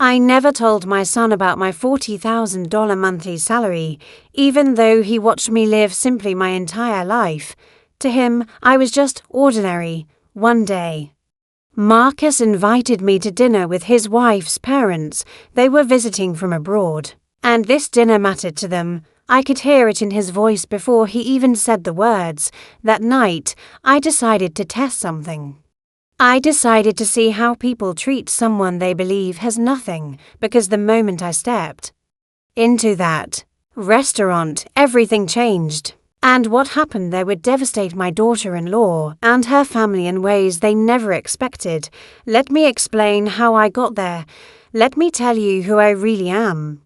I never told my son about my $40,000 monthly salary, even though he watched me live simply my entire life. To him, I was just ordinary, one day. Marcus invited me to dinner with his wife's parents. They were visiting from abroad, and this dinner mattered to them. I could hear it in his voice before he even said the words. That night, I decided to test something. I decided to see how people treat someone they believe has nothing, because the moment I stepped into that restaurant, everything changed. And what happened there would devastate my daughter-in-law and her family in ways they never expected. Let me explain how I got there. Let me tell you who I really am.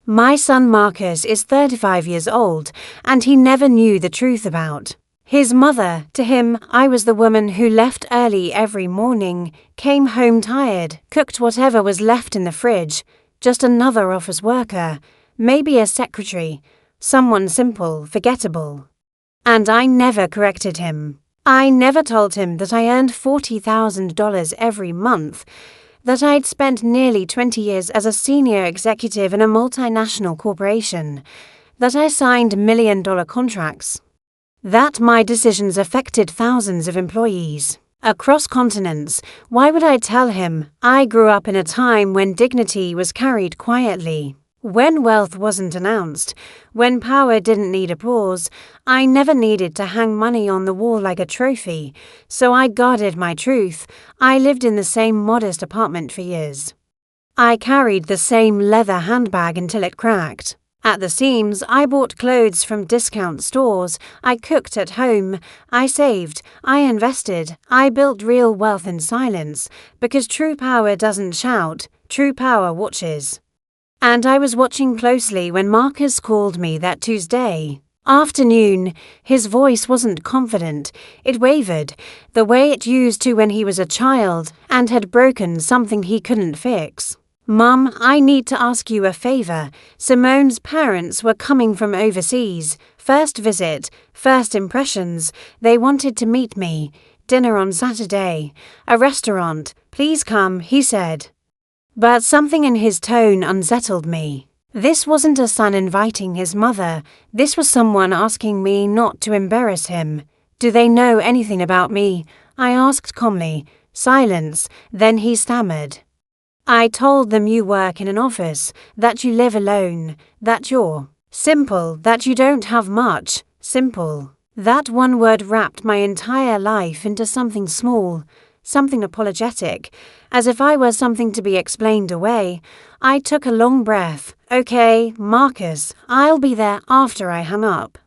My son Marcus is 35 years old, and he never knew the truth about his mother. To him, I was the woman who left early every morning, came home tired, cooked whatever was left in the fridge, just another office worker, maybe a secretary, someone simple, forgettable. And I never corrected him. I never told him that I earned $40,000 every month, that I'd spent nearly 20 years as a senior executive in a multinational corporation, that I signed million-dollar contracts, that my decisions affected thousands of employees across continents. Why would I tell him? I grew up in a time when dignity was carried quietly, when wealth wasn't announced, when power didn't need applause. I never needed to hang money on the wall like a trophy, so I guarded my truth. I lived in the same modest apartment for years. I carried the same leather handbag until it cracked at the seams. I bought clothes from discount stores. I cooked at home. I saved. I invested. I built real wealth in silence, because true power doesn't shout. True power watches. And I was watching closely when Marcus called me that Tuesday afternoon. His voice wasn't confident. It wavered, the way it used to when he was a child and had broken something he couldn't fix. Mum, I need to ask you a favor. Simone's parents were coming from overseas. First visit, first impressions. They wanted to meet me. Dinner on Saturday. A restaurant. Please come, he said. But something in his tone unsettled me. This wasn't a son inviting his mother. This was someone asking me not to embarrass him. Do they know anything about me? I asked calmly. Silence. Then he stammered. I told them you work in an office, that you live alone, that you're simple, that you don't have much. Simple. That one word wrapped my entire life into something small, something apologetic, as if I were something to be explained away. I took a long breath. Okay, Marcus, I'll be there. After I hung up,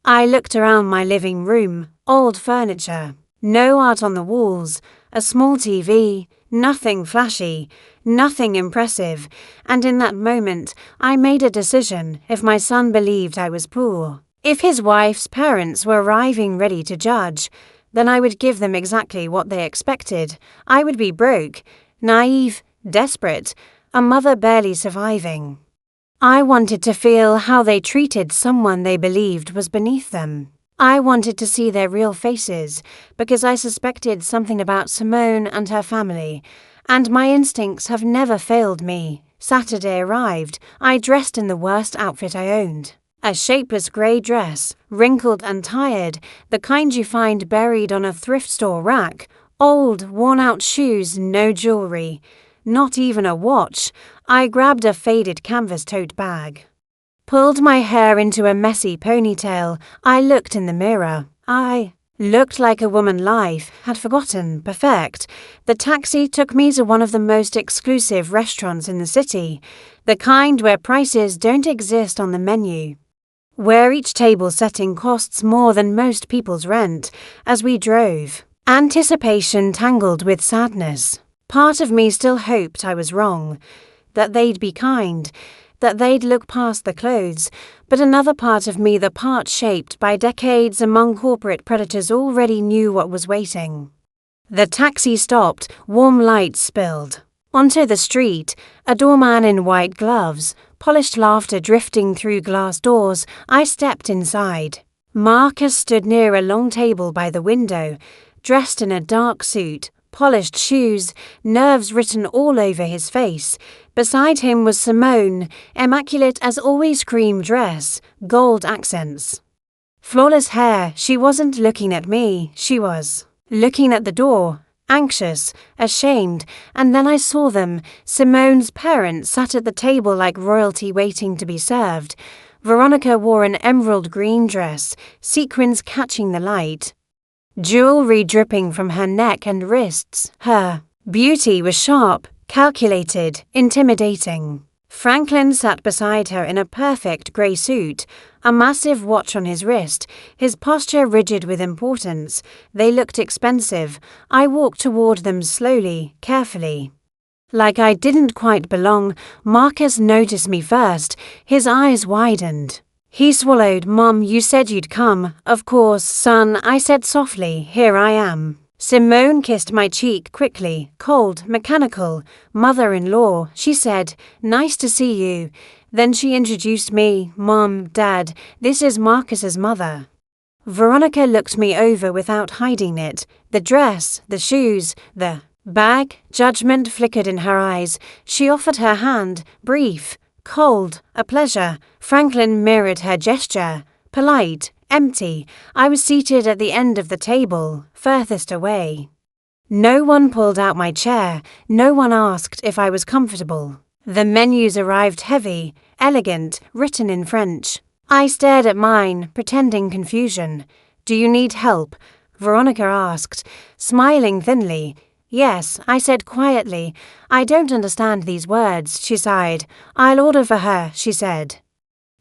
I looked around my living room. Old furniture, no art on the walls, a small TV, nothing flashy, nothing impressive. And in that moment, I made a decision. If my son believed I was poor, if his wife's parents were arriving ready to judge, then I would give them exactly what they expected. I would be broke, naive, desperate, a mother barely surviving. I wanted to feel how they treated someone they believed was beneath them. I wanted to see their real faces, because I suspected something about Simone and her family, and my instincts have never failed me. Saturday arrived. I dressed in the worst outfit I owned. A shapeless grey dress, wrinkled and tired, the kind you find buried on a thrift store rack. Old, worn-out shoes, no jewelry, not even a watch. I grabbed a faded canvas tote bag, pulled my hair into a messy ponytail. I looked in the mirror. I looked like a woman life had forgotten. Perfect. The taxi took me to one of the most exclusive restaurants in the city, the kind where prices don't exist on the menu, where each table setting costs more than most people's rent. As we drove, anticipation tangled with sadness. Part of me still hoped I was wrong, that they'd be kind, that they'd look past the clothes, but another part of me, the part shaped by decades among corporate predators, already knew what was waiting. The taxi stopped, warm lights spilled onto the street, a doorman in white gloves, polished laughter drifting through glass doors. I stepped inside. Marcus stood near a long table by the window, dressed in a dark suit, polished shoes, nerves written all over his face. Beside him was Simone, immaculate as always, cream dress, gold accents. Flawless hair. She wasn't looking at me, she was looking at the door, anxious, ashamed, and then I saw them. Simone's parents sat at the table like royalty waiting to be served. Veronica wore an emerald green dress, sequins catching the light, jewelry dripping from her neck and wrists. Her beauty was sharp, calculated, intimidating. Franklin sat beside her in a perfect grey suit, a massive watch on his wrist, his posture rigid with importance. They looked expensive. I walked toward them slowly, carefully. Like I didn't quite belong. Marcus noticed me first. His eyes widened. He swallowed. "Mom, you said you'd come." "Of course, son," I said softly. "Here I am." Simone kissed my cheek quickly, cold, mechanical. "Mother-in-law," she said. "Nice to see you." Then she introduced me. "Mom, Dad, this is Marcus's mother." Veronica looked me over without hiding it. The dress, the shoes, the bag. Judgment flickered in her eyes. She offered her hand, brief, cold, a pleasure. Franklin mirrored her gesture, polite, empty. I was seated at the end of the table, furthest away. No one pulled out my chair. No one asked if I was comfortable. The menus arrived heavy, elegant, written in French. I stared at mine, pretending confusion. "Do you need help?" Veronica asked, smiling thinly. "Yes," I said quietly. "I don't understand these words," she sighed. "I'll order for her," she said.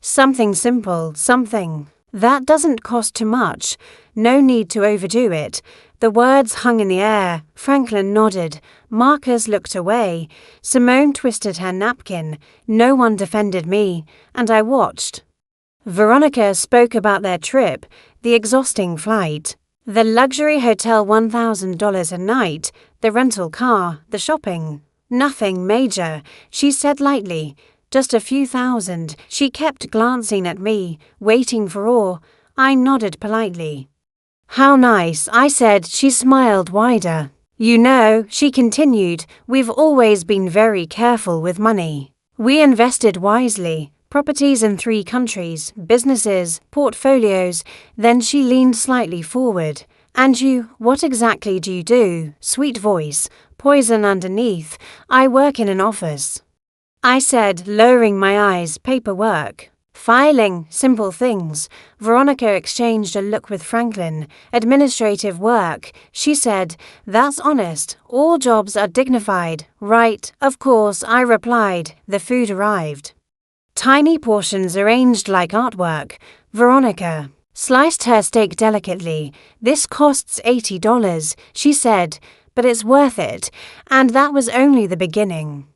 "Something simple, something that doesn't cost too much. No need to overdo it." The words hung in the air. Franklin nodded. Marcus looked away. Simone twisted her napkin. No one defended me, and I watched. Veronica spoke about their trip, the exhausting flight, the luxury hotel, $1,000 a night, the rental car, the shopping. "Nothing major," she said lightly. "Just a few thousand." She kept glancing at me, waiting for awe. I nodded politely. "How nice," I said. She smiled wider. "You know," she continued, "we've always been very careful with money. We invested wisely. Properties in 3 countries, businesses, portfolios." Then she leaned slightly forward. "And you, what exactly do you do?" Sweet voice, poison underneath. "I work in an office," I said, lowering my eyes. "Paperwork. Filing, simple things." Veronica exchanged a look with Franklin. "Administrative work," she said. "That's honest. All jobs are dignified." "Right, of course," I replied. The food arrived. Tiny portions arranged like artwork. Veronica sliced her steak delicately. "This costs $80, she said, "but it's worth it." And that was only the beginning.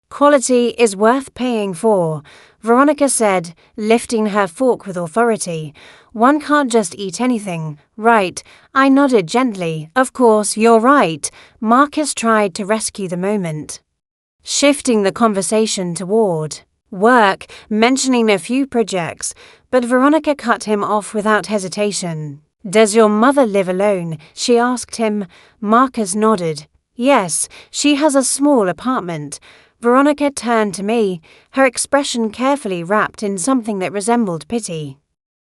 "Quality is worth paying for," Veronica said, lifting her fork with authority. "One can't just eat anything, right?" I nodded gently. "Of course, you're right." Marcus tried to rescue the moment, shifting the conversation toward work, mentioning a few projects, but Veronica cut him off without hesitation. "Does your mother live alone?" she asked him. Marcus nodded. "Yes, she has a small apartment." Veronica turned to me, her expression carefully wrapped in something that resembled pity.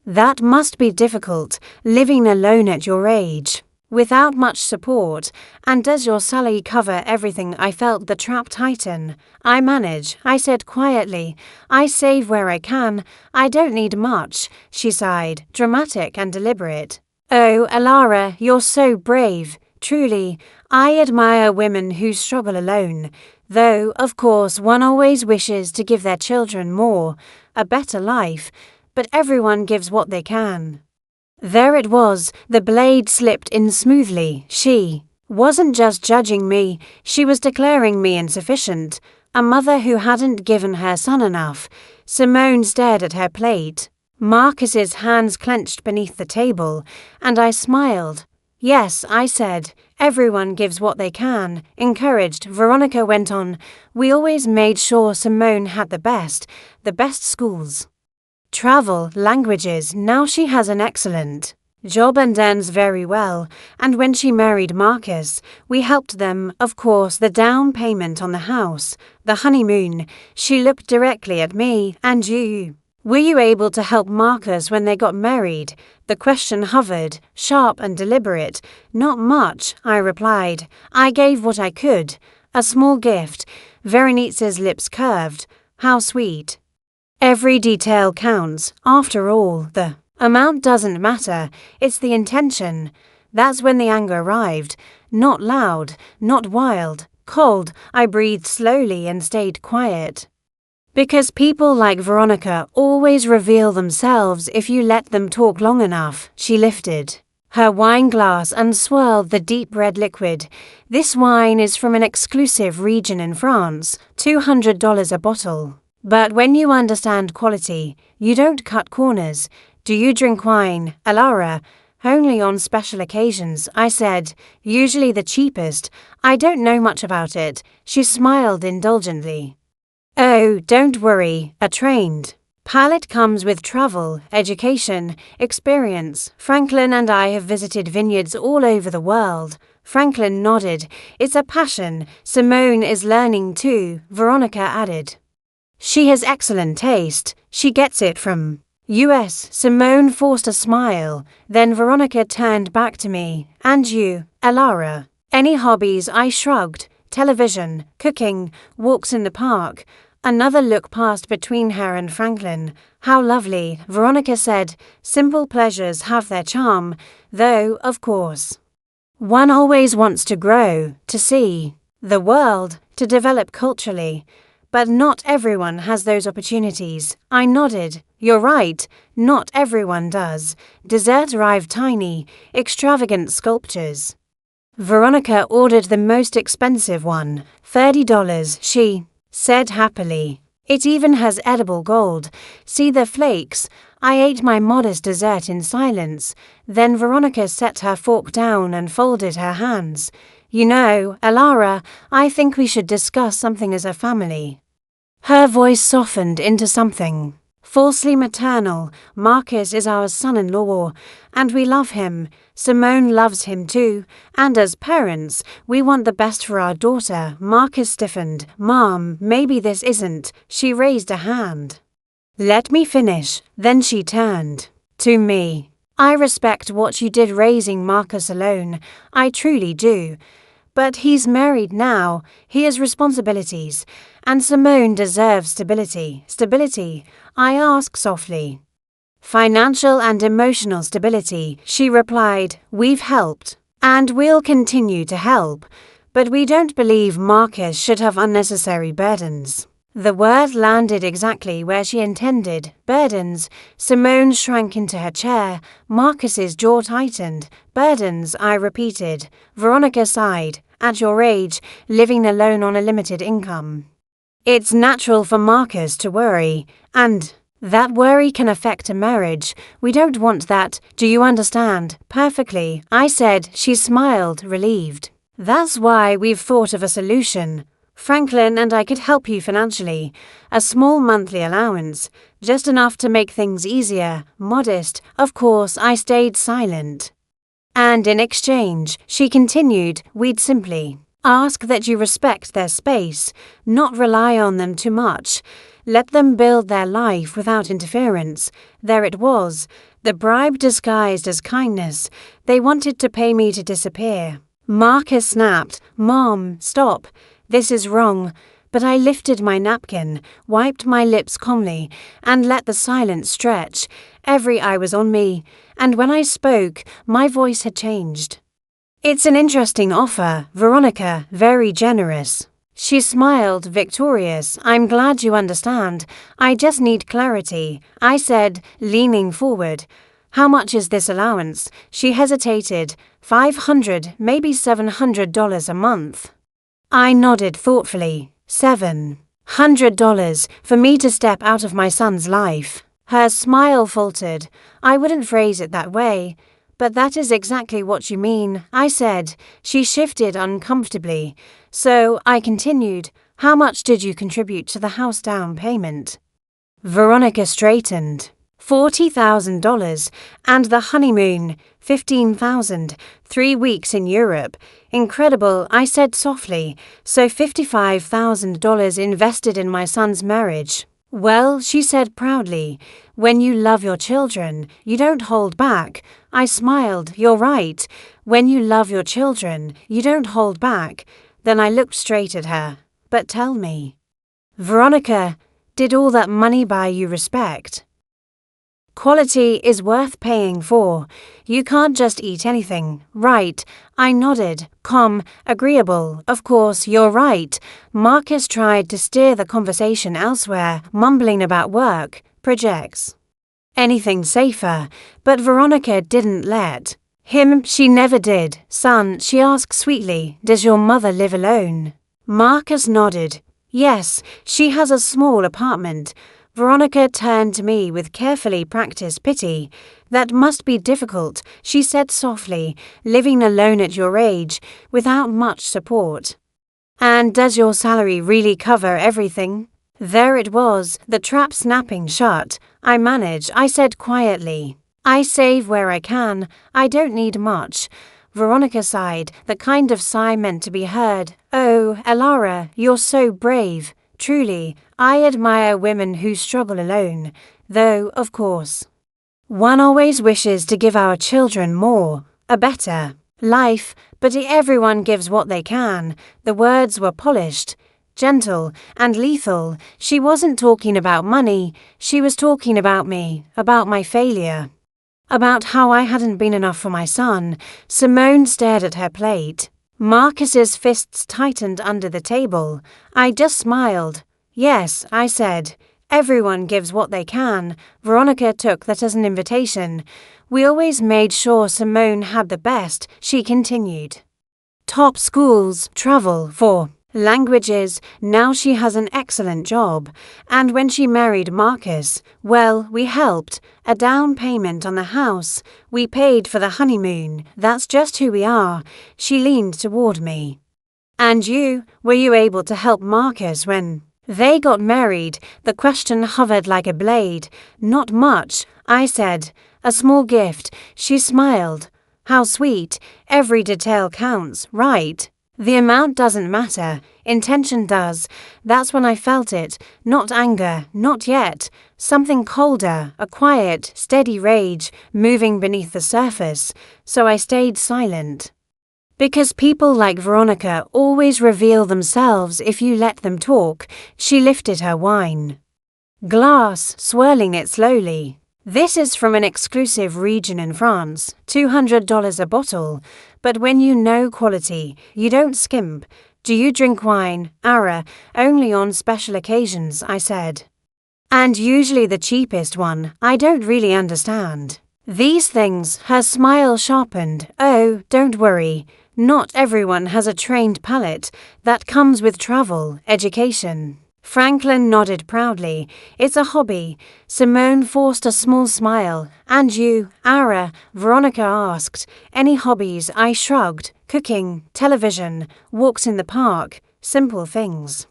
"That must be difficult, living alone at your age, without much support. And does your salary cover everything?" I felt the trap tighten. "I manage," I said quietly. "I save where I can. I don't need much," she sighed, dramatic and deliberate. "Oh, Alara, you're so brave. Truly, I admire women who struggle alone. Though, of course, one always wishes to give their children more, a better life, but everyone gives what they can." There it was, the blade slipped in smoothly. She wasn't just judging me, she was declaring me insufficient, a mother who hadn't given her son enough. Simone stared at her plate. Marcus's hands clenched beneath the table, and I smiled. "Yes," I said, "everyone gives what they can." Encouraged, Veronica went on, "We always made sure Simone had the best schools, travel, languages. Now she has an excellent job and earns very well, and when she married Marcus, we helped them, of course, the down payment on the house, the honeymoon. She looked directly at me and you. Were you able to help Marcus when they got married? The question hovered, sharp and deliberate. Not much, I replied. I gave what I could. A small gift. Veronika's lips curved. How sweet. Every detail counts. After all, the amount doesn't matter. It's the intention. That's when the anger arrived. Not loud, not wild, cold. I breathed slowly and stayed quiet. Because people like Veronika always reveal themselves if you let them talk long enough. She lifted her wine glass and swirled the deep red liquid. This wine is from an exclusive region in France, $200 a bottle. But when you understand quality, you don't cut corners. Do you drink wine, Alara? Only on special occasions, I said. Usually the cheapest. I don't know much about it. She smiled indulgently. Oh, don't worry, a trained palate comes with travel, education, experience. Franklin and I have visited vineyards all over the world. Franklin nodded. It's a passion. Simone is learning too, Veronika added. She has excellent taste. She gets it from US. Simone forced a smile. Then Veronika turned back to me. And you, Alara? Any hobbies? I shrugged. Television, cooking, walks in the park. Another look passed between her and Franklin. How lovely, Veronika said. Simple pleasures have their charm, though, of course, one always wants to grow, to see the world, to develop culturally. But not everyone has those opportunities. I nodded. You're right, not everyone does. Dessert arrived tiny, extravagant sculptures. Veronika ordered the most expensive one, $30, she said happily. It even has edible gold. See the flakes? I ate my modest dessert in silence. Then Veronika set her fork down and folded her hands. You know, Alara, I think we should discuss something as a family. Her voice softened into something falsely maternal. Marcus is our son-in-law, and we love him. Simone loves him too, and as parents, we want the best for our daughter. Marcus stiffened. Mom, maybe this isn't. She raised a hand. Let me finish. Then she turned to me. I respect what you did raising Marcus alone. I truly do. But he's married now. He has responsibilities. And Simone deserves stability. Stability, I asked softly. Financial and emotional stability, she replied. We've helped. And we'll continue to help. But we don't believe Marcus should have unnecessary burdens. The word landed exactly where she intended. Burdens. Simone shrank into her chair. Marcus's jaw tightened. Burdens, I repeated. Veronika sighed. At your age, living alone on a limited income. It's natural for Marcus to worry, and that worry can affect a marriage. We don't want that. Do you understand? Perfectly, I said. She smiled, relieved. That's why we've thought of a solution. Franklin and I could help you financially. A small monthly allowance, just enough to make things easier, modest. Of course, I stayed silent. And in exchange, she continued, we'd simply ask that you respect their space, not rely on them too much. Let them build their life without interference. There it was, the bribe disguised as kindness. They wanted to pay me to disappear. Marcus snapped, Mom, stop. This is wrong. But I lifted my napkin, wiped my lips calmly, and let the silence stretch. Every eye was on me, and when I spoke, my voice had changed. It's an interesting offer, Veronika, very generous. She smiled, victorious. I'm glad you understand. I just need clarity, I said, leaning forward. How much is this allowance? She hesitated. $500, maybe $700 a month. I nodded thoughtfully. $700 for me to step out of my son's life. Her smile faltered. I wouldn't phrase it that way. But that is exactly what you mean, I said. She shifted uncomfortably. So I continued. How much did you contribute to the house down payment? Veronika straightened. $40,000, and the honeymoon, $15,000, 3 weeks in Europe. Incredible, I said softly, so $55,000 invested in my son's marriage. Well, she said proudly, when you love your children, you don't hold back. I smiled, you're right. When you love your children, you don't hold back. Then I looked straight at her. But tell me, Veronica, did all that money buy you respect? Quality is worth paying for. You can't just eat anything, right? I nodded, agreeable. Of course, you're right. Marcus tried to steer the conversation elsewhere, mumbling about work, projects, anything safer, but Veronica didn't let him. She never did. Son, she asked sweetly, does your mother live alone? Marcus nodded. Yes, she has a small apartment. Veronica turned to me with carefully practiced pity. That must be difficult, she said softly, living alone at your age, without much support. And does your salary really cover everything? There it was, the trap snapping shut. I manage, I said quietly. I save where I can. I don't need much. Veronica sighed, the kind of sigh meant to be heard. Oh, Elara, you're so brave. Truly, I admire women who struggle alone, though, of course, one always wishes to give our children more, a better life, but everyone gives what they can. The words were polished, gentle, and lethal. She wasn't talking about money, she was talking about me, about my failure, about how I hadn't been enough for my son. Simone stared at her plate. Marcus's fists tightened under the table. I just smiled. Yes, I said. Everyone gives what they can. Veronica took that as an invitation. We always made sure Simone had the best, she continued. Top schools, travel for languages, now she has an excellent job. And when she married Marcus, well, we helped. A down payment on the house. We paid for the honeymoon. That's just who we are. She leaned toward me. And you, were you able to help Marcus when they got married? The question hovered like a blade. Not much, I said. A small gift. She smiled. How sweet. Every detail counts, right? The amount doesn't matter. Intention does. That's when I felt it. Not anger, not yet. Something colder, a quiet, steady rage, moving beneath the surface. So I stayed silent. Because people like Veronica always reveal themselves if you let them talk. She lifted her wine glass, swirling it slowly. This is from an exclusive region in France, $200 a bottle. But when you know quality, you don't skimp. Do you drink wine, Ara? Only on special occasions, I said. And usually the cheapest one. I don't really understand these things. Her smile sharpened. Oh, don't worry. Not everyone has a trained palate. That comes with travel, education. Franklin nodded proudly. It's a hobby. Simone forced a small smile. And you, Ara? Veronica asked. Any hobbies? I shrugged. Cooking, television, walks in the park, simple things.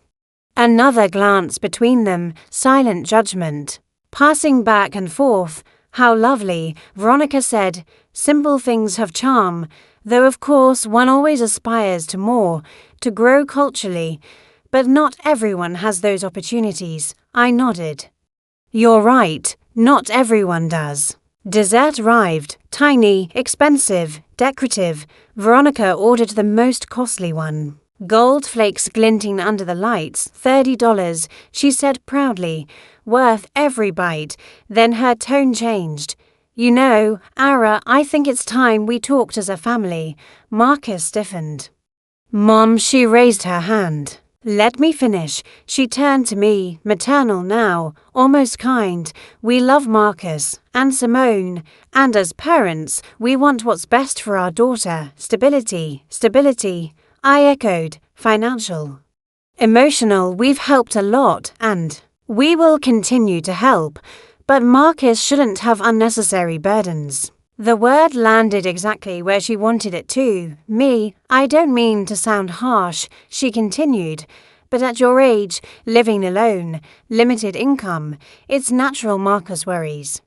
Another glance between them, silent judgment. Passing back and forth. How lovely, Veronica said. Simple things have charm, though of course one always aspires to more, to grow culturally. But not everyone has those opportunities. I nodded. You're right, not everyone does. Dessert arrived, tiny, expensive, decorative. Veronica ordered the most costly one. Gold flakes glinting under the lights, $30, she said proudly, worth every bite. Then her tone changed. You know, Ara, I think it's time we talked as a family. Marcus stiffened. Mom, she raised her hand. Let me finish. She turned to me, maternal now, almost kind. We love Marcus and Simone, and as parents, we want what's best for our daughter. Stability, stability. I echoed, financial. Emotional, we've helped a lot, and we will continue to help, but Marcus shouldn't have unnecessary burdens. The word landed exactly where she wanted it to. Me, I don't mean to sound harsh, she continued, but at your age, living alone, limited income, it's natural Marcus worries.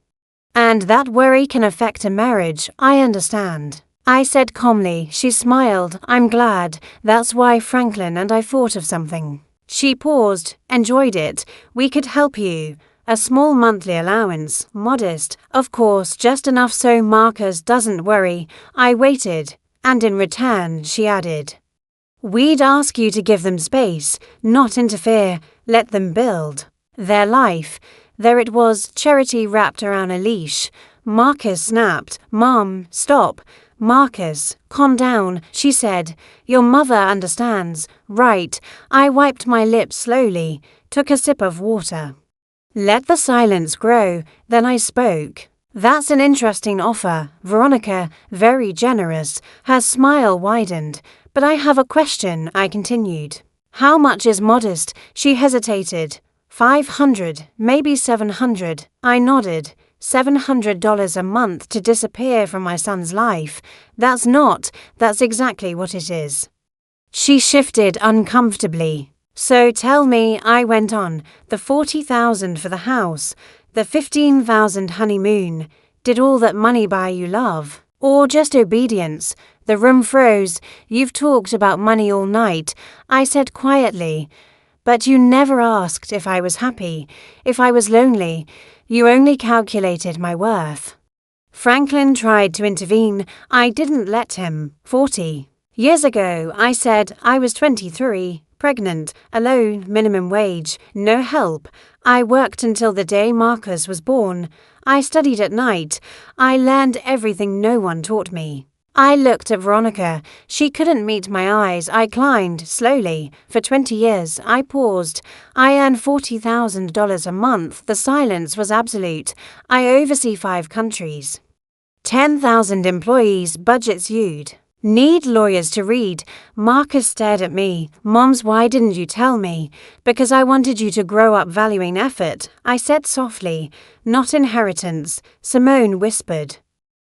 And that worry can affect a marriage, I understand. I said calmly. She smiled. I'm glad. That's why Franklin and I thought of something. She paused, enjoyed it. We could help you. A small monthly allowance, modest, of course, just enough so Marcus doesn't worry. I waited, and in return, she added, we'd ask you to give them space, not interfere, let them build their life. There it was, charity wrapped around a leash. Marcus snapped. Mom, stop. Marcus, calm down, she said. Your mother understands. Right. I wiped my lips slowly, took a sip of water. Let the silence grow, then I spoke. That's an interesting offer, Veronica, very generous. Her smile widened. But I have a question, I continued. How much is modest? She hesitated. 500, maybe 700. I nodded. $700 a month to disappear from my son's life. That's exactly what it is. She shifted uncomfortably. So tell me, I went on, the $40,000 for the house, the $15,000 honeymoon, did all that money buy you love? Or just obedience? The room froze. You've talked about money all night, I said quietly. But you never asked if I was happy, if I was lonely. You only calculated my worth. Franklin tried to intervene. I didn't let him. 40 years ago, I said. I was 23, pregnant, alone, minimum wage, no help. I worked until the day Marcus was born. I studied at night. I learned everything no one taught me. I looked at Veronica. She couldn't meet my eyes. I climbed, slowly. For 20 years, I paused. I earn $40,000 a month. The silence was absolute. I oversee 5 countries. 10,000 employees, budgets you'd need lawyers to read. Marcus stared at me. Moms, why didn't you tell me? Because I wanted you to grow up valuing effort, I said softly. Not inheritance, Simone whispered.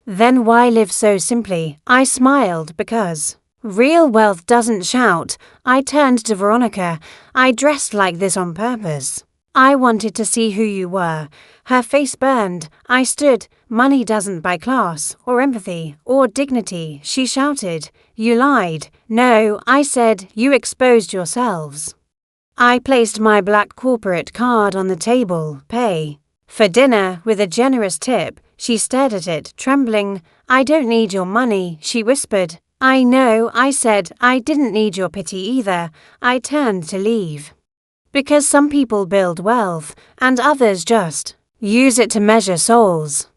Then why live so simply? I smiled because real wealth doesn't shout. I turned to Veronica. I dressed like this on purpose. I wanted to see who you were. Her face burned. I stood. Money doesn't buy class, or empathy, or dignity, she shouted. You lied. No, I said, you exposed yourselves. I placed my black corporate card on the table. Pay. For dinner, with a generous tip. She stared at it, trembling. I don't need your money, she whispered. I know, I said. I didn't need your pity either. I turned to leave. Because some people build wealth, and others just use it to measure souls.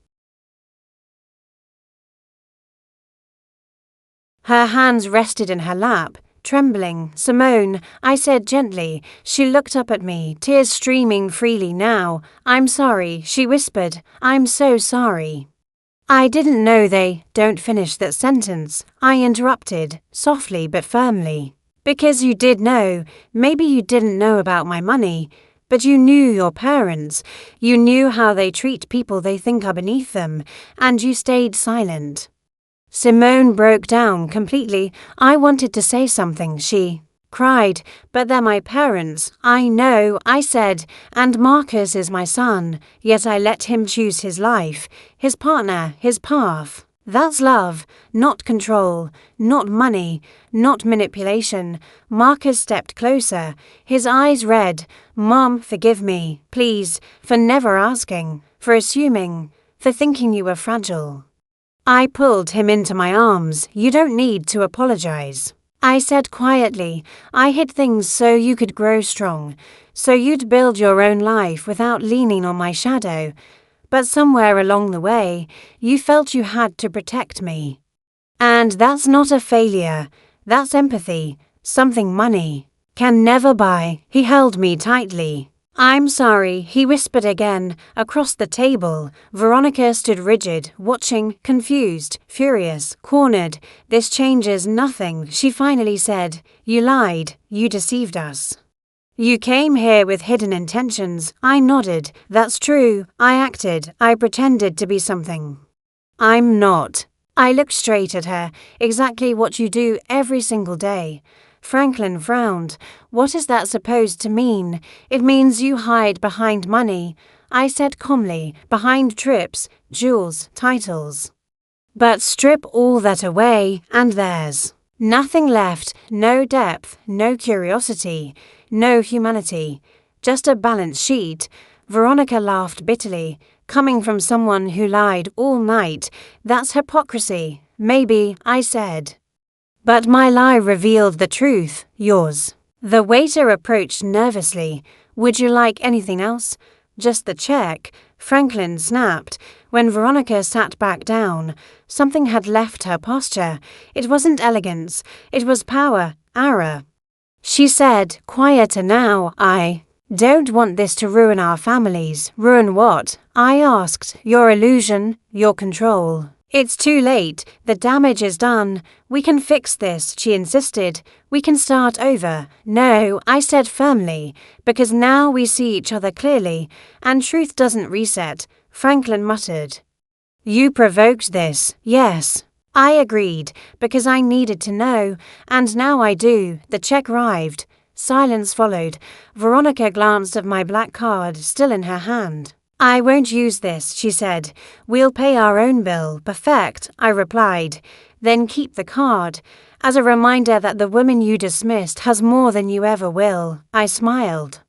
Her hands rested in her lap, trembling. Simone, I said gently. She looked up at me, tears streaming freely now. I'm sorry, she whispered. I'm so sorry. I didn't know they. Don't finish that sentence, I interrupted, softly but firmly. Because you did know. Maybe you didn't know about my money, but you knew your parents. You knew how they treat people they think are beneath them, and you stayed silent. Simone broke down completely. I wanted to say something, she cried, but they're my parents. I know, I said, and Marcus is my son, yet I let him choose his life, his partner, his path. That's love, not control, not money, not manipulation. Marcus stepped closer, his eyes red. Mom, forgive me, please, for never asking, for assuming, for thinking you were fragile. I pulled him into my arms. You don't need to apologize. I said quietly, I hid things so you could grow strong, so you'd build your own life without leaning on my shadow. But somewhere along the way, you felt you had to protect me. And that's not a failure. That's empathy, something money can never buy. He held me tightly. I'm sorry, he whispered again, across the table. Veronica stood rigid, watching, confused, furious, cornered. This changes nothing, she finally said. You lied, you deceived us. You came here with hidden intentions. I nodded. That's true. I acted. I pretended to be something I'm not. I looked straight at her. Exactly what you do every single day. Franklin frowned. What is that supposed to mean? It means you hide behind money. I said calmly, behind trips, jewels, titles. But strip all that away, and there's nothing left, no depth, no curiosity, no humanity, just a balance sheet. Veronica laughed bitterly. Coming from someone who lied all night, that's hypocrisy, maybe, I said. But my lie revealed the truth, yours. The waiter approached nervously. Would you like anything else? Just the check, Franklin snapped. When Veronica sat back down, something had left her posture. It wasn't elegance, it was power, aura. She said, quieter now, I don't want this to ruin our families. Ruin what? I asked. Your illusion, your control. It's too late. The damage is done. We can fix this, she insisted. We can start over. No, I said firmly, because now we see each other clearly, and truth doesn't reset, Franklin muttered. You provoked this, yes. I agreed, because I needed to know, and now I do. The check arrived. Silence followed. Veronica glanced at my black card, still in her hand. I won't use this, she said. We'll pay our own bill. Perfect, I replied. Then keep the card, as a reminder that the woman you dismissed has more than you ever will. I smiled.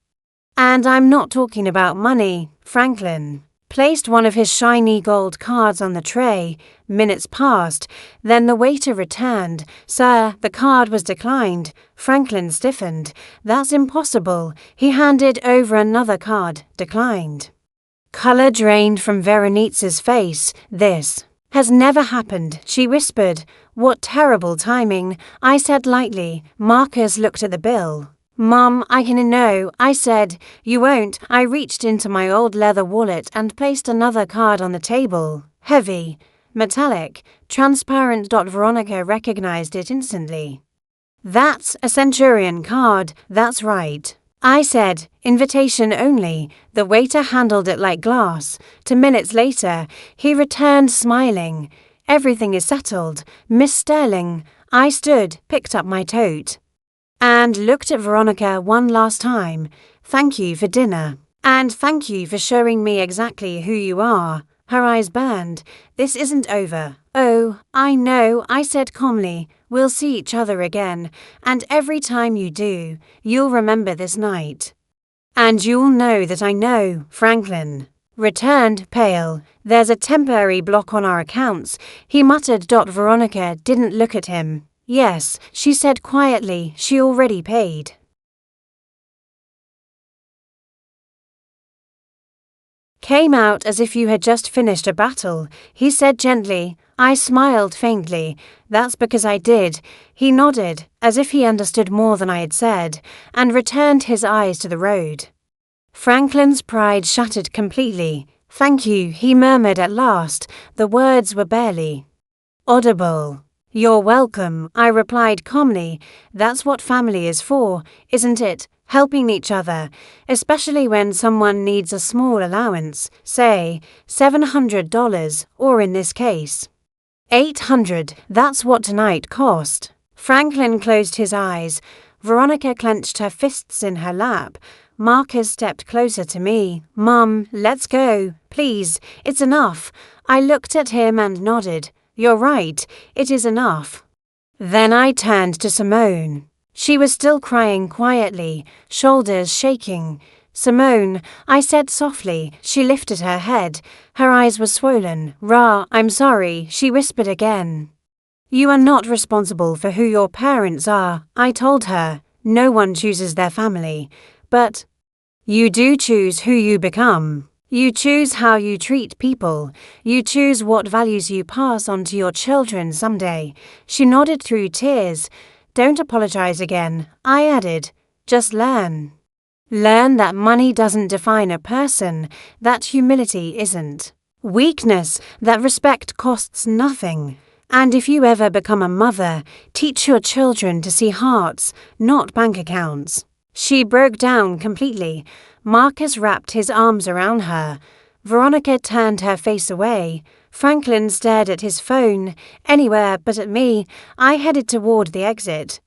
And I'm not talking about money. Franklin placed one of his shiny gold cards on the tray. Minutes passed. Then the waiter returned. Sir, the card was declined. Franklin stiffened. That's impossible. He handed over another card. Declined. Colour drained from Veronice's face. This has never happened, she whispered. What terrible timing, I said lightly. Marcus looked at the bill. Mum, I can know, I said. You won't. I reached into my old leather wallet and placed another card on the table. Heavy, metallic, transparent. Veronica recognized it instantly. That's a Centurion card, that's right. I said, invitation only. The waiter handled it like glass. 2 minutes later, he returned smiling. Everything is settled. Miss Sterling. I stood, picked up my tote, and looked at Veronica one last time. Thank you for dinner. And thank you for showing me exactly who you are. Her eyes burned. This isn't over. Oh, I know, I said calmly. We'll see each other again, and every time you do, you'll remember this night. And you'll know that I know, Franklin returned, pale. There's a temporary block on our accounts, he muttered. Veronica didn't look at him. Yes, she said quietly, she already paid. Came out as if you had just finished a battle, he said gently. I smiled faintly. That's because I did. He nodded, as if he understood more than I had said, and returned his eyes to the road. Franklin's pride shattered completely. Thank you, he murmured at last. The words were barely audible. You're welcome, I replied calmly. That's what family is for, isn't it? Helping each other, especially when someone needs a small allowance, say $700, or in this case, $800. That's what tonight cost. Franklin closed his eyes. Veronica clenched her fists in her lap. Marcus stepped closer to me. Mum, let's go. Please, it's enough. I looked at him and nodded. You're right, it is enough. Then I turned to Simone. She was still crying quietly, shoulders shaking. Simone, I said softly. She lifted her head. Her eyes were swollen. Ra, I'm sorry, she whispered again. You are not responsible for who your parents are, I told her. No one chooses their family. But you do choose who you become. You choose how you treat people. You choose what values you pass on to your children someday. She nodded through tears. Don't apologize again, I added. Just learn. Learn that money doesn't define a person, that humility isn't weakness, that respect costs nothing. And if you ever become a mother, teach your children to see hearts, not bank accounts. She broke down completely. Marcus wrapped his arms around her. Veronica turned her face away. Franklin stared at his phone. Anywhere but at me. I headed toward the exit.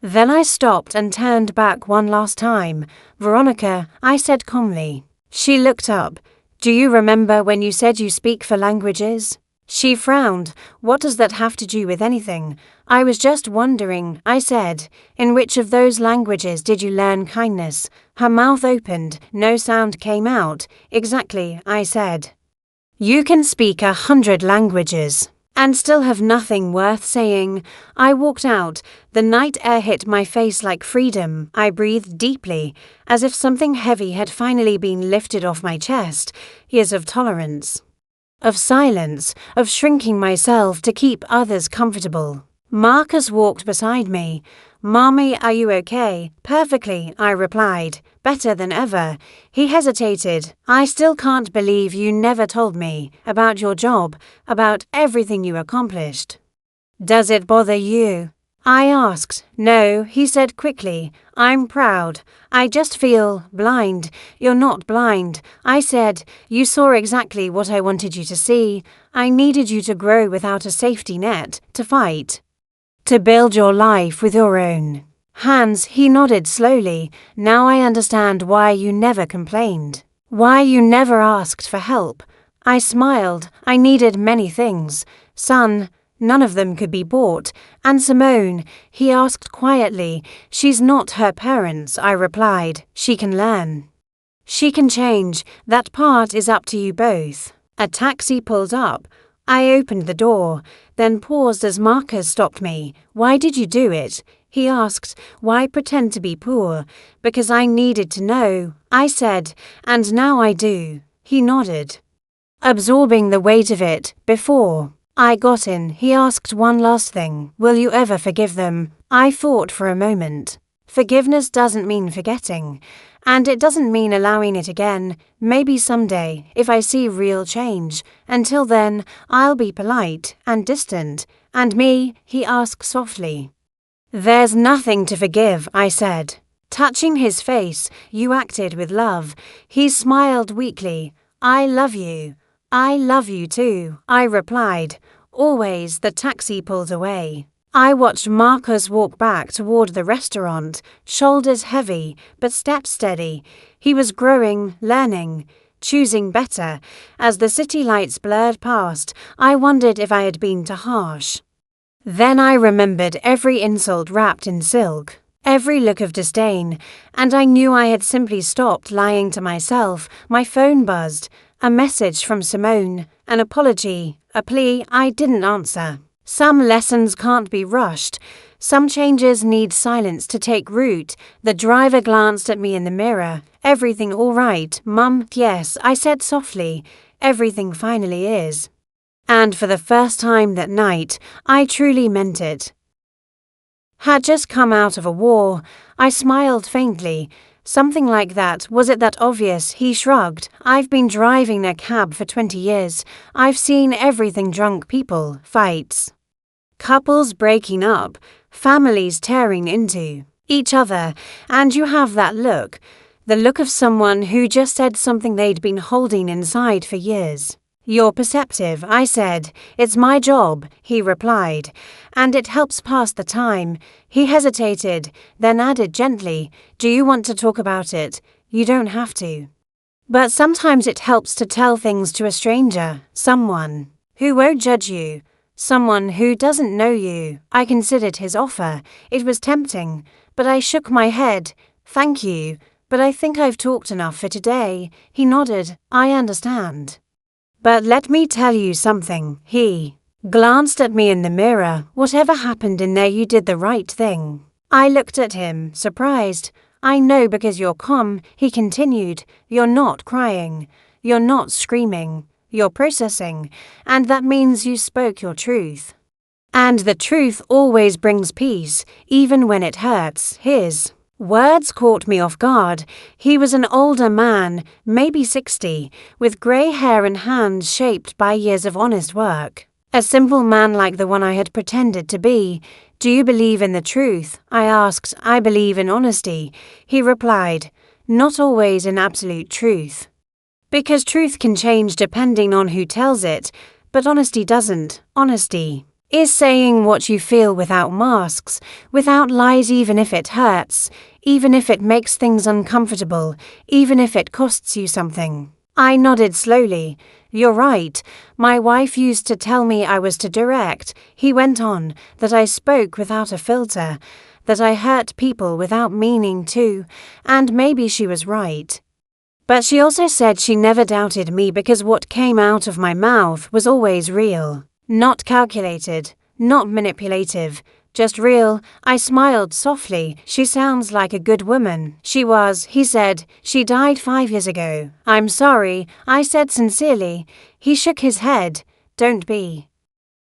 Then I stopped and turned back one last time. Veronica, I said calmly. She looked up. Do you remember when you said you speak 4 languages? She frowned. What does that have to do with anything? I was just wondering, I said. In which of those languages did you learn kindness? Her mouth opened. No sound came out. Exactly, I said. You can speak 100 languages and still have nothing worth saying. I walked out. The night air hit my face like freedom. I breathed deeply, as if something heavy had finally been lifted off my chest. Years of tolerance, of silence, of shrinking myself to keep others comfortable. Marcus walked beside me. Mommy, are you okay? Perfectly, I replied. Better than ever. He hesitated. I still can't believe you never told me about your job, about everything you accomplished. Does it bother you? I asked. No, he said quickly. I'm proud. I just feel blind. You're not blind. I said, you saw exactly what I wanted you to see. I needed you to grow without a safety net, to fight, to build your life with your own hands. He nodded slowly. Now I understand why you never complained, why you never asked for help. I smiled. I needed many things. Son, none of them could be bought. And Simone, he asked quietly. She's not her parents, I replied. She can learn. She can change. That part is up to you both. A taxi pulled up. I opened the door, then paused as Marcus stopped me. Why did you do it? He asked. Why pretend to be poor? Because I needed to know, I said, and now I do. He nodded, absorbing the weight of it. Before I got in, he asked one last thing. Will you ever forgive them? I thought for a moment. Forgiveness doesn't mean forgetting, and it doesn't mean allowing it again. Maybe someday, if I see real change. Until then, I'll be polite and distant. And me? He asked softly. There's nothing to forgive, I said. Touching his face, you acted with love. He smiled weakly. I love you. I love you too, I replied. Always. The taxi pulled away. I watched Marcus walk back toward the restaurant, shoulders heavy, but steps steady. He was growing, learning, choosing better. As the city lights blurred past, I wondered if I had been too harsh. Then I remembered every insult wrapped in silk, every look of disdain, and I knew I had simply stopped lying to myself. My phone buzzed. A message from Simone, an apology, a plea. I didn't answer. Some lessons can't be rushed. Some changes need silence to take root. The driver glanced at me in the mirror. Everything all right, Mum? Yes, I said softly. Everything finally is. And for the first time that night, I truly meant it. Had just come out of a war. I smiled faintly. Something like that. Was it that obvious? He shrugged. I've been driving a cab for 20 years. I've seen everything. Drunk people, fights, couples breaking up, families tearing into each other. And you have that look. The look of someone who just said something they'd been holding inside for years. You're perceptive, I said. It's my job, he replied. And it helps pass the time. He hesitated, then added gently, do you want to talk about it? You don't have to. But sometimes it helps to tell things to a stranger, someone who won't judge you, someone who doesn't know you. I considered his offer. It was tempting, but I shook my head. Thank you, but I think I've talked enough for today. He nodded. I understand. But let me tell you something. He glanced at me in the mirror. Whatever happened in there, you did the right thing. I looked at him, surprised. I know because you're calm, he continued. You're not crying. You're not screaming. You're processing. And that means you spoke your truth. And the truth always brings peace, even when it hurts. His words caught me off guard. He was an older man, maybe 60, with grey hair and hands shaped by years of honest work. A simple man like the one I had pretended to be. Do you believe in the truth? I asked. I believe in honesty, he replied. Not always in absolute truth. Because truth can change depending on who tells it, but honesty doesn't. Honesty Is saying what you feel without masks, without lies, even if it hurts, even if it makes things uncomfortable, even if it costs you something. I nodded slowly. You're right. My wife used to tell me I was too direct. He went on, that I spoke without a filter, that I hurt people without meaning to, and maybe she was right. But she also said she never doubted me because what came out of my mouth was always real. Not calculated, not manipulative, just real. I smiled softly. She sounds like a good woman. She was, he said. She died 5 years ago. I'm sorry, I said sincerely. He shook his head. Don't be.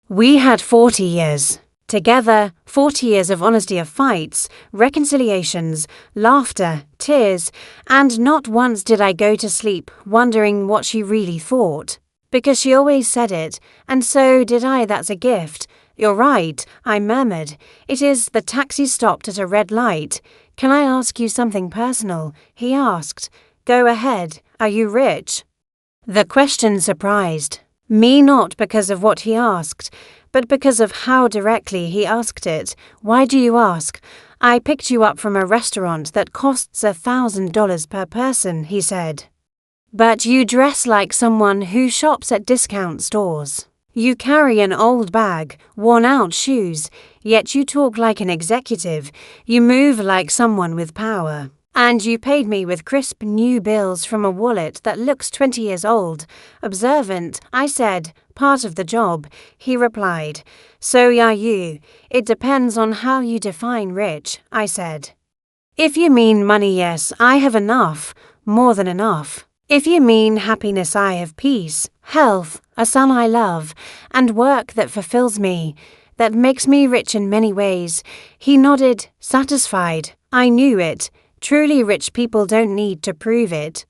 We had 40 years. Together, 40 years of honesty, of fights, reconciliations, laughter, tears, and not once did I go to sleep wondering what she really thought. Because she always said it, and so did I. That's a gift. You're right, I murmured. It is. The taxi stopped at a red light. Can I ask you something personal? He asked. Go ahead. Are you rich? The question surprised me, not because of what he asked, but because of how directly he asked it. Why do you ask? I picked you up from a restaurant that costs $1,000 per person, he said. But you dress like someone who shops at discount stores. You carry an old bag, worn-out shoes, yet you talk like an executive. You move like someone with power. And you paid me with crisp new bills from a wallet that looks 20 years old. Observant, I said. Part of the job, he replied. So are you. It depends on how you define rich, I said. If you mean money, yes, I have enough. More than enough. If you mean happiness, I have peace, health, a son I love, and work that fulfills me, that makes me rich in many ways. He nodded, satisfied. I knew it. Truly rich people don't need to prove it.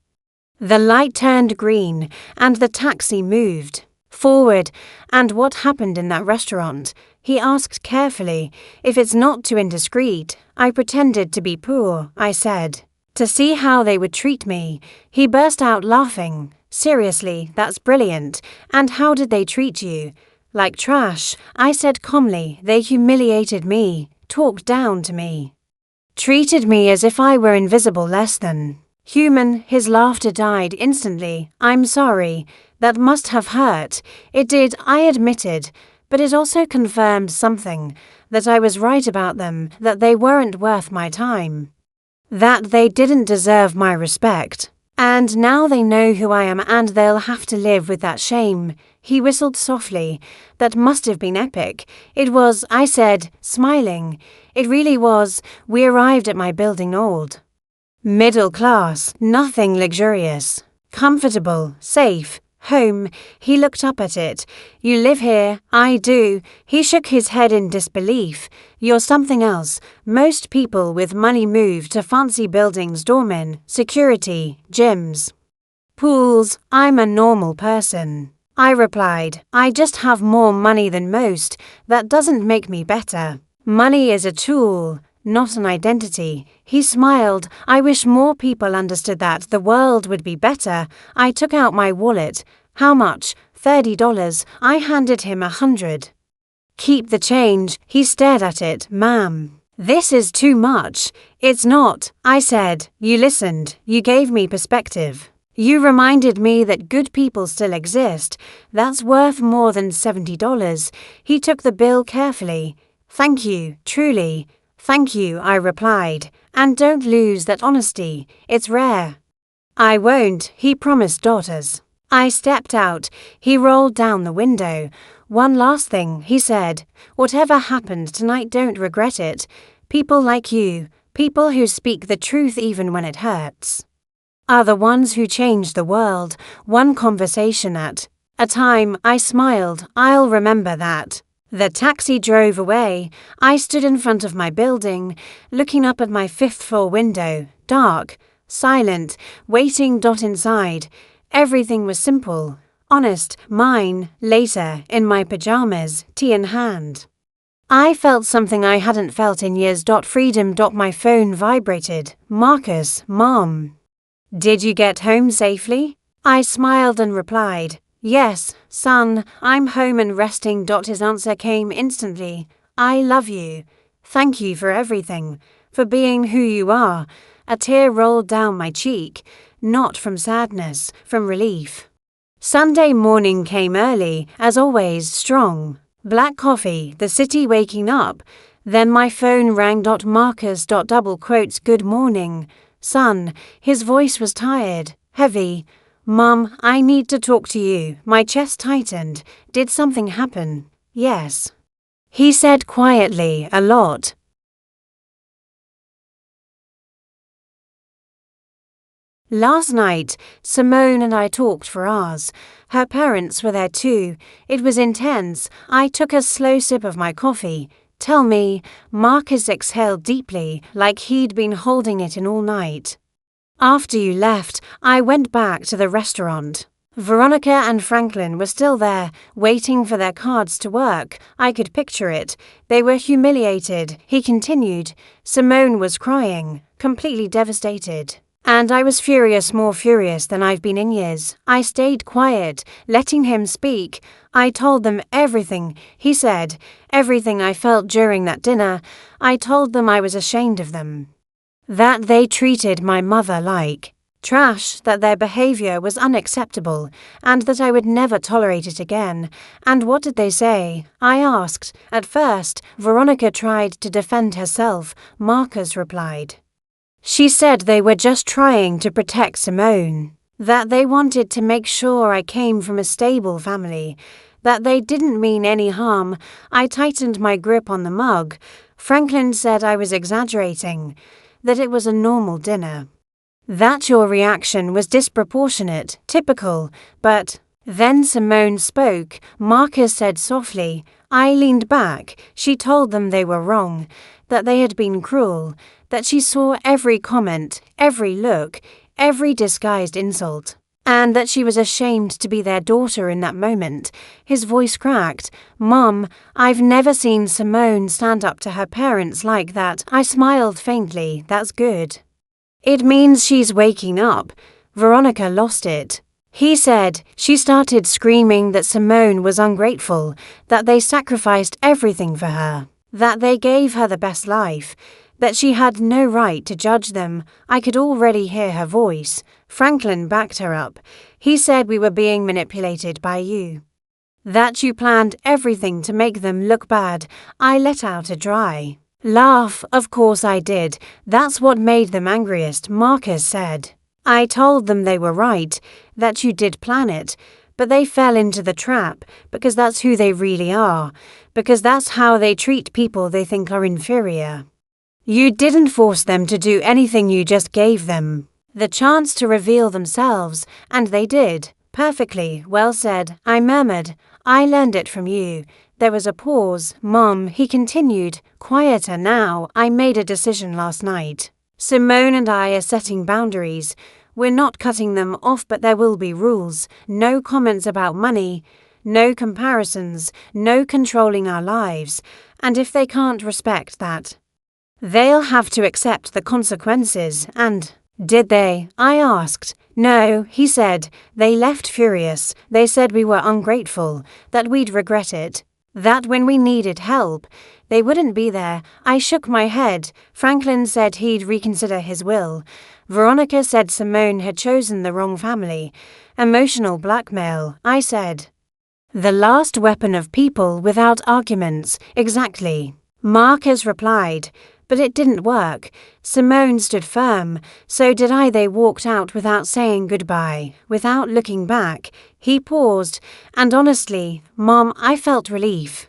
The light turned green, and the taxi moved forward. And what happened in that restaurant? He asked carefully. If it's not too indiscreet. I pretended to be poor, I said. To see how they would treat me. He burst out laughing. Seriously, that's brilliant. And how did they treat you? Like trash, I said calmly. They humiliated me, talked down to me. Treated me as if I were invisible, less than human. His laughter died instantly. I'm sorry. That must have hurt. It did, I admitted. But it also confirmed something. That I was right about them, that they weren't worth my time. That they didn't deserve my respect. And now they know who I am and they'll have to live with that shame. He whistled softly. That must have been epic. It was, I said, smiling. It really was. We arrived at my building old. Middle class, nothing luxurious. Comfortable, safe. Home. He looked up at it. You live here? I do. He shook his head in disbelief. You're something else. Most people with money move to fancy buildings, doormen, security, gyms, pools. I'm a normal person. I replied. I just have more money than most. That doesn't make me better. Money is a tool, not an identity. He smiled. I wish more people understood that. The world would be better. I took out my wallet. How much? $30. I handed him $100. Keep the change. He stared at it. Ma'am, this is too much. It's not, I said. You listened. You gave me perspective. You reminded me that good people still exist. That's worth more than $70. He took the bill carefully. Thank you, truly. Thank you, I replied. And don't lose that honesty. It's rare. I won't, he promised daughters. I stepped out. He rolled down the window. One last thing, he said. Whatever happened tonight, don't regret it. People like you, people who speak the truth even when it hurts, are the ones who change the world, one conversation at a time. I smiled. I'll remember that. The taxi drove away. I stood in front of my building, looking up at my 5th floor window, dark, silent, waiting. Inside, everything was simple, honest, mine. Later, in my pajamas, tea in hand, I felt something I hadn't felt in years. Freedom. My phone vibrated. Marcus, Mom. Did you get home safely? I smiled and replied, Yes, son, I'm home and resting. His answer came instantly. I love you. Thank you for everything, for being who you are. A tear rolled down my cheek, not from sadness, from relief. Sunday morning came early, as always, strong. Black coffee, the city waking up. Then my phone rang. Marcus. Double quotes, good morning. Son, his voice was tired, heavy. Mum, I need to talk to you. My chest tightened. Did something happen? Yes. He said quietly, a lot. Last night, Simone and I talked for hours. Her parents were there too. It was intense. I took a slow sip of my coffee. Tell me, Marcus exhaled deeply, like he'd been holding it in all night. After you left, I went back to the restaurant. Veronica and Franklin were still there, waiting for their cards to work. I could picture it. They were humiliated. He continued. Simone was crying, completely devastated. And I was furious, more furious than I've been in years. I stayed quiet, letting him speak. I told them everything, he said, everything I felt during that dinner. I told them I was ashamed of them. That they treated my mother like trash, that their behavior was unacceptable, and that I would never tolerate it again. And what did they say? I asked. At first, Veronica tried to defend herself. Marcus replied. She said they were just trying to protect Simone, that they wanted to make sure I came from a stable family, that they didn't mean any harm. I tightened my grip on the mug. Franklin said I was exaggerating, that it was a normal dinner. That your reaction was disproportionate, typical, but then Simone spoke. Marcus said softly. I leaned back. She told them they were wrong, that they had been cruel, that she saw every comment, every look, every disguised insult, and that she was ashamed to be their daughter in that moment. His voice cracked. Mom, I've never seen Simone stand up to her parents like that. I smiled faintly. That's good. It means she's waking up. Veronica lost it. He said she started screaming that Simone was ungrateful, that they sacrificed everything for her, that they gave her the best life, that she had no right to judge them. I could already hear her voice. Franklin backed her up. He said we were being manipulated by you, that you planned everything to make them look bad. I let out a dry laugh. Of course I did. That's what made them angriest, Marcus said. I told them they were right, that you did plan it, but they fell into the trap because that's who they really are, because that's how they treat people they think are inferior. You didn't force them to do anything, you just gave them the chance to reveal themselves, and they did. Perfectly, well said, I murmured. I learned it from you. There was a pause. Mom, he continued, quieter now. I made a decision last night. Simone and I are setting boundaries. We're not cutting them off, but there will be rules. No comments about money, no comparisons, no controlling our lives. And if they can't respect that, they'll have to accept the consequences. And did they? I asked. No, he said. They left furious. They said we were ungrateful, that we'd regret it, that when we needed help, they wouldn't be there. I shook my head. Franklin said he'd reconsider his will. Veronica said Simone had chosen the wrong family. Emotional blackmail, I said. The last weapon of people without arguments. Exactly. Marcus replied. But it didn't work. Simone stood firm. So did I. They walked out without saying goodbye, without looking back. He paused, and honestly, Mom, I felt relief.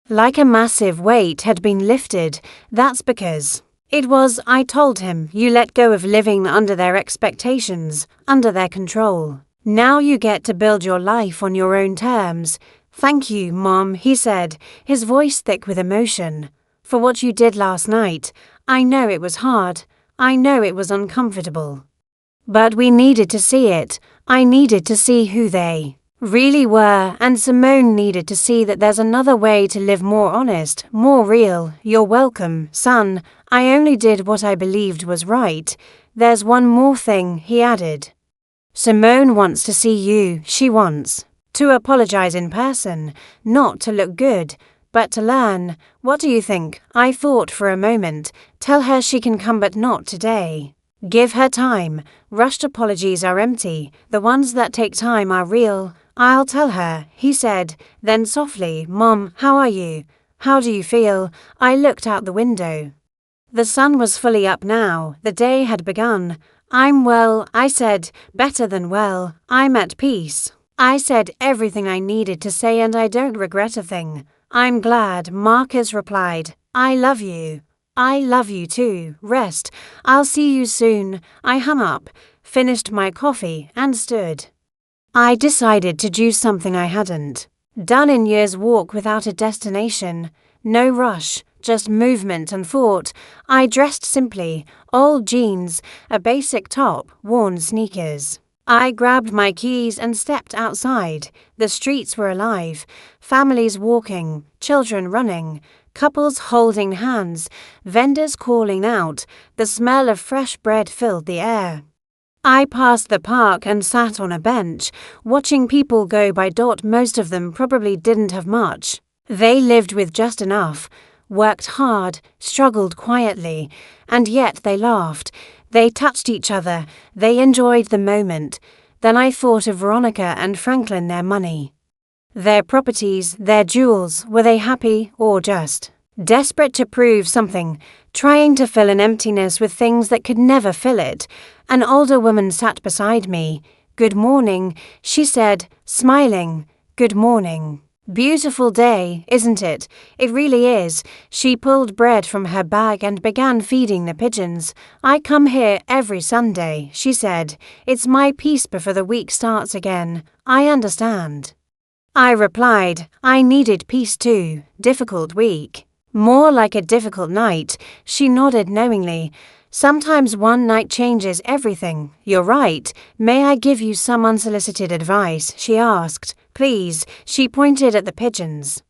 Like a massive weight had been lifted. That's because it was, I told him, you let go of living under their expectations, under their control. Now you get to build your life on your own terms. Thank you, Mom, he said, his voice thick with emotion, for what you did last night. I know it was hard. I know it was uncomfortable. But we needed to see it. I needed to see who they really were, and Simone needed to see that there's another way to live, more honest, more real. You're welcome, son. I only did what I believed was right. There's one more thing, he added. Simone wants to see you. She wants To apologize in person, not to look good, but to learn. What do you think? I thought for a moment. Tell her she can come, but not today. Give her time. Rushed apologies are empty. The ones that take time are real. I'll tell her, he said. Then softly, Mom, how are you? How do you feel? I looked out the window. The sun was fully up now. The day had begun. I'm well, I said. Better than well. I'm at peace. I said everything I needed to say and I don't regret a thing. I'm glad, Marcus replied. I love you. I love you too. Rest. I'll see you soon. I hung up, finished my coffee, and stood. I decided to do something I hadn't done in years. Walk without a destination. No rush, just movement and thought. I dressed simply, old jeans, a basic top, worn sneakers. I grabbed my keys and stepped outside. The streets were alive. Families walking, children running, couples holding hands, vendors calling out. The smell of fresh bread filled the air. I passed the park and sat on a bench, watching people go by. Most of them probably didn't have much. They lived with just enough, worked hard, struggled quietly, and yet they laughed. They touched each other, they enjoyed the moment. Then I thought of Veronica and Franklin, their money, their properties, their jewels. Were they happy or just desperate to prove something, trying to fill an emptiness with things that could never fill it? An older woman sat beside me. Good morning, she said, smiling. Good morning. Beautiful day, isn't it? It really is. She pulled bread from her bag and began feeding the pigeons. I come here every Sunday, she said. It's my peace before the week starts again. I understand. I replied, I needed peace too. Difficult week. More like a difficult night. She nodded knowingly. Sometimes one night changes everything. You're right. May I give you some unsolicited advice? She asked. Please. She pointed at the pigeons.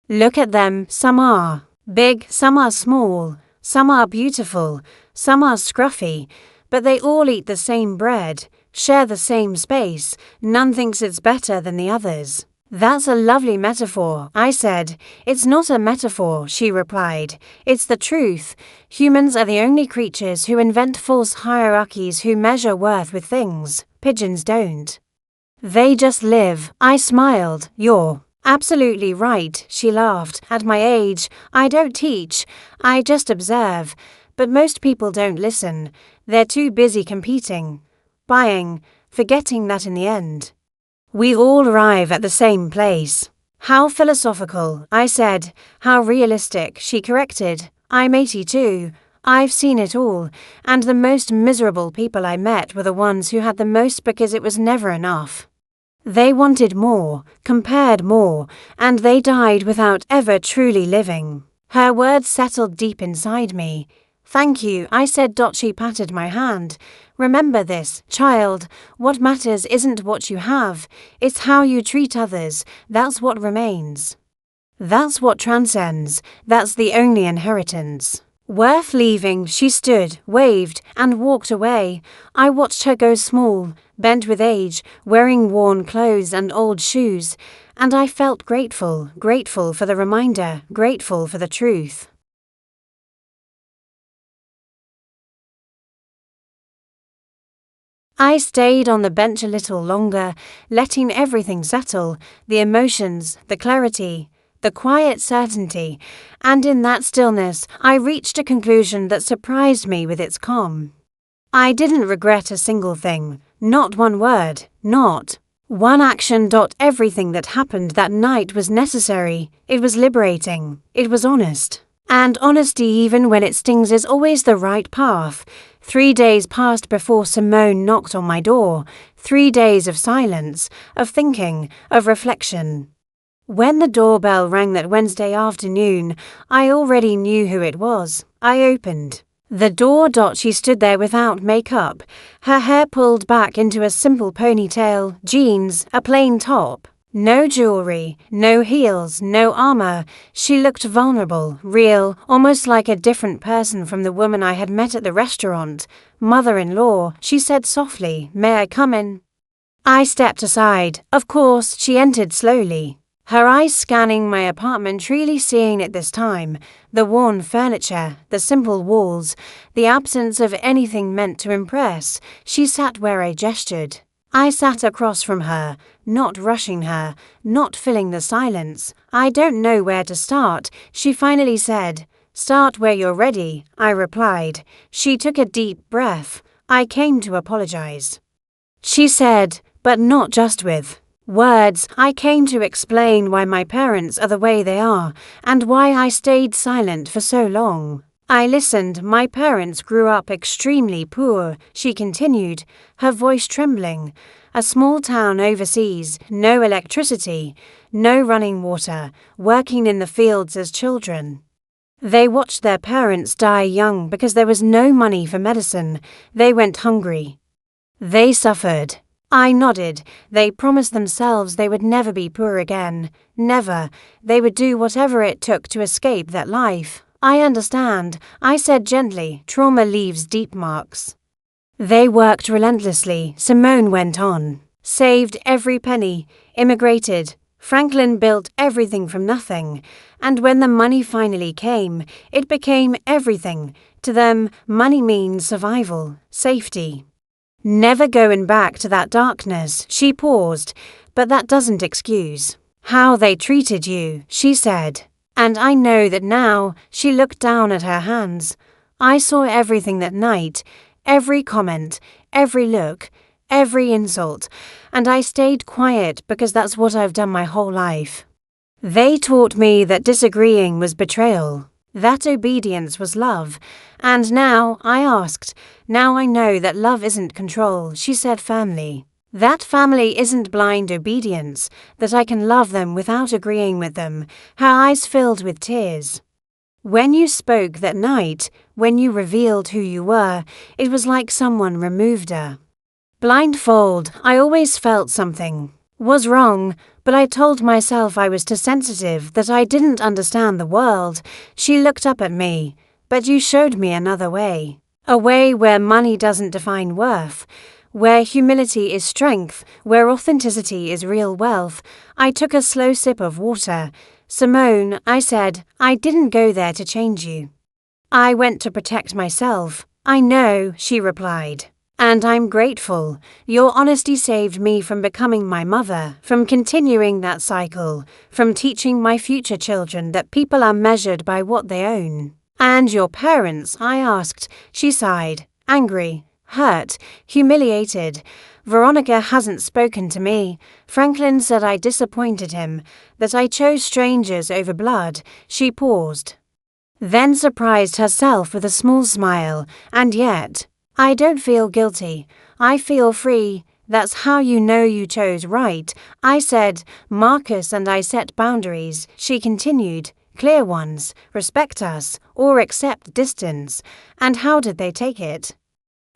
Look at them. Some are big, some are small, some are beautiful, some are scruffy, but they all eat the same bread, share the same space. None thinks it's better than the others. That's a lovely metaphor, I said. It's not a metaphor, she replied. It's the truth. Humans are the only creatures who invent false hierarchies, who measure worth with things. Pigeons don't. They just live. I smiled. You're absolutely right, she laughed. At my age, I don't teach. I just observe. But most people don't listen. They're too busy competing, buying, forgetting that in the end, we all arrive at the same place. How philosophical, I said. How realistic, she corrected. I'm 82. I've seen it all, and the most miserable people I met were the ones who had the most because it was never enough. They wanted more, compared more, and they died without ever truly living. Her words settled deep inside me. Thank you, I said. She patted my hand. Remember this, child. What matters isn't what you have, it's how you treat others. That's what remains. That's what transcends. That's the only inheritance worth leaving. She stood, waved, and walked away. I watched her go small, bent with age, wearing worn clothes and old shoes, and I felt grateful, grateful for the reminder, grateful for the truth. I stayed on the bench a little longer, letting everything settle, the emotions, the clarity, the quiet certainty, and in that stillness I reached a conclusion that surprised me with its calm. I didn't regret a single thing, not one word, not one action. Everything that happened that night was necessary, it was liberating, it was honest. And honesty, even when it stings, is always the right path. 3 days passed before Simone knocked on my door. 3 days of silence, of thinking, of reflection. When the doorbell rang that Wednesday afternoon, I already knew who it was. I opened the door. She stood there without makeup, her hair pulled back into a simple ponytail, jeans, a plain top. No jewelry, no heels, no armor. She looked vulnerable, real, almost like a different person from the woman I had met at the restaurant. Mother-in-law, she said softly, "May I come in?" I stepped aside. Of course, she entered slowly, her eyes scanning my apartment, really seeing it this time. The worn furniture, the simple walls, the absence of anything meant to impress. She sat where I gestured. I sat across from her, not rushing her, not filling the silence. I don't know where to start, she finally said. Start where you're ready, I replied. She took a deep breath. I came to apologize. She said, but not just with words. I came to explain why my parents are the way they are, and why I stayed silent for so long. I listened. My parents grew up extremely poor, she continued, her voice trembling. A small town overseas, no electricity, no running water, working in the fields as children. They watched their parents die young because there was no money for medicine. They went hungry. They suffered. I nodded. They promised themselves they would never be poor again. Never. They would do whatever it took to escape that life. I understand, I said gently. Trauma leaves deep marks. They worked relentlessly, Simone went on. Saved every penny, immigrated. Franklin built everything from nothing. And when the money finally came, it became everything. To them, money means survival, safety. Never going back to that darkness, she paused, but that doesn't excuse how they treated you, she said. And I know that now. She looked down at her hands. I saw everything that night, every comment, every look, every insult, and I stayed quiet because that's what I've done my whole life. They taught me that disagreeing was betrayal, that obedience was love, and now I know that love isn't control, she said firmly. That family isn't blind obedience, that I can love them without agreeing with them. Her eyes filled with tears. When you spoke that night, when you revealed who you were, it was like someone removed a blindfold. I always felt something was wrong, but I told myself I was too sensitive, that I didn't understand the world. She looked up at me. But you showed me another way. A way where money doesn't define worth, where humility is strength, where authenticity is real wealth. I took a slow sip of water. Simone, I said, I didn't go there to change you. I went to protect myself. I know, she replied. And I'm grateful. Your honesty saved me from becoming my mother, from continuing that cycle, from teaching my future children that people are measured by what they own. And your parents, I asked. She sighed, angry, hurt, humiliated. Veronica hasn't spoken to me. Franklin said I disappointed him, that I chose strangers over blood. She paused, then surprised herself with a small smile. And yet, I don't feel guilty. I feel free. That's how you know you chose right. I said, Marcus and I set boundaries. She continued, clear ones, respect us, or accept distance. And how did they take it?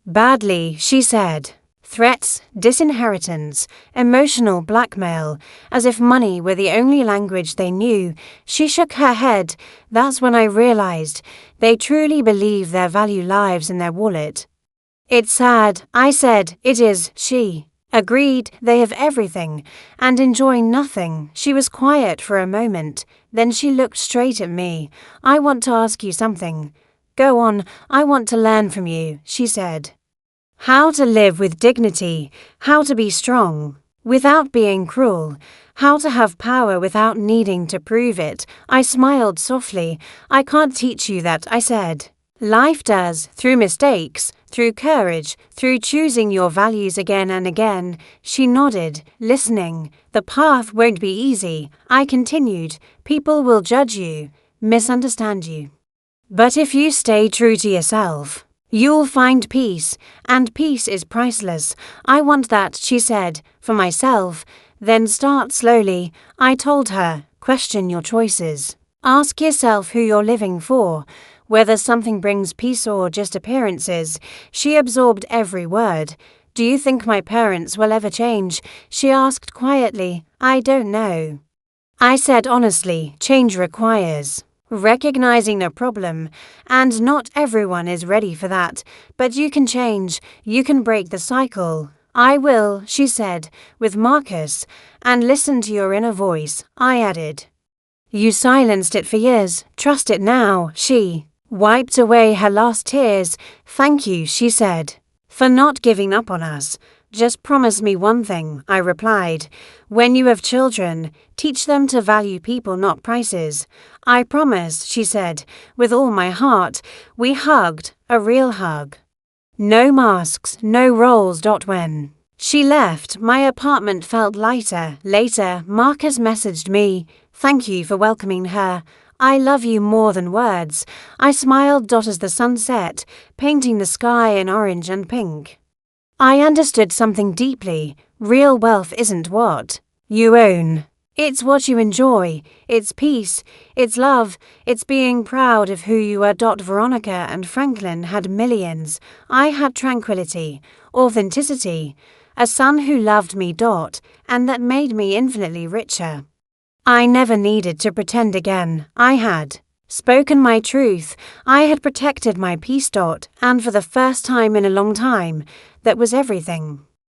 Badly, she said. Threats, disinheritance, emotional blackmail, as if money were the only language they knew. She shook her head. That's when I realized they truly believe their value lives in their wallet. It's sad, I said. It is, she agreed. They have everything and enjoy nothing. She was quiet for a moment. Then she looked straight at me. I want to ask you something. Go on, I want to learn from you, she said. How to live with dignity, how to be strong without being cruel, how to have power without needing to prove it. I smiled softly. I can't teach you that, I said. Life does, through mistakes, through courage, through choosing your values again and again. She nodded, listening. The path won't be easy, I continued. People will judge you, misunderstand you. But if you stay true to yourself, you'll find peace, and peace is priceless. I want that, she said, for myself. Then start slowly, I told her. Question your choices. Ask yourself who you're living for, whether something brings peace or just appearances. She absorbed every word. Do you think my parents will ever change? She asked quietly. I don't know. I said honestly, change requires recognizing the problem, and not everyone is ready for that. But you can change, you can break the cycle. I will, she said, with Marcus, and listen to your inner voice, I added. You silenced it for years, trust it now, she wiped away her last tears. Thank you, she said, for not giving up on us. Just promise me one thing, I replied. When you have children, teach them to value people, not prices. I promise, she said, with all my heart. We hugged, a real hug. No masks, no roles. When she left, my apartment felt lighter. Later, Marcus messaged me, thank you for welcoming her. I love you more than words. I smiled. As the sun set, painting the sky in orange and pink. I understood something deeply. Real wealth isn't what you own. It's what you enjoy. It's peace. It's love. It's being proud of who you are. Veronica and Franklin had millions. I had tranquility, authenticity, a son who loved me. And that made me infinitely richer. I never needed to pretend again. I had spoken my truth. I had protected my peace. And for the first time in a long time, that was everything.